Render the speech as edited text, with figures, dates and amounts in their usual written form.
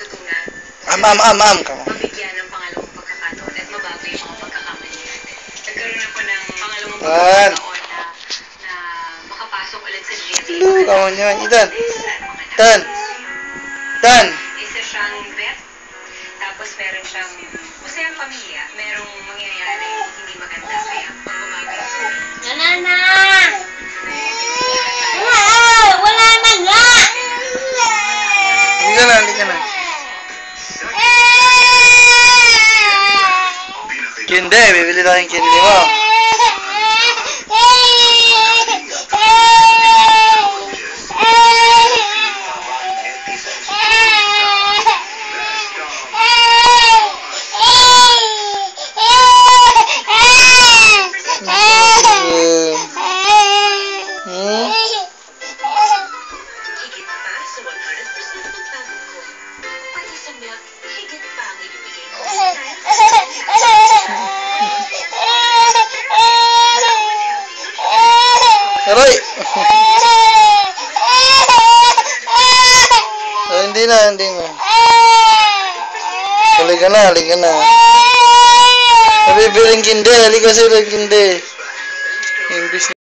natutunan. Ka mo. Mabigyan ng pangalawang pagkakataon at mabago yung mga pagkakamali natin. Nagkaroon ako ng pangalawang Tan. pagkakataon na makapasok ulit sa gym. Kamu nyo. Itan. Tan. Tan. Isa siyang vet. Tapos meron siyang masayang pamilya. Merong mangyayari hindi maganda. Kaya magbabago yung pamilya. Nanana! Wala na nga! Hindi ka na. Kinde, bibili tayong kinde mo. Higit pa sa 100% ng pagod ko. Pati sa milk, higit pa ang ibibigay ko. Aray! Hindi na. Halika na. Nabibiling kinde, halika sila kinde.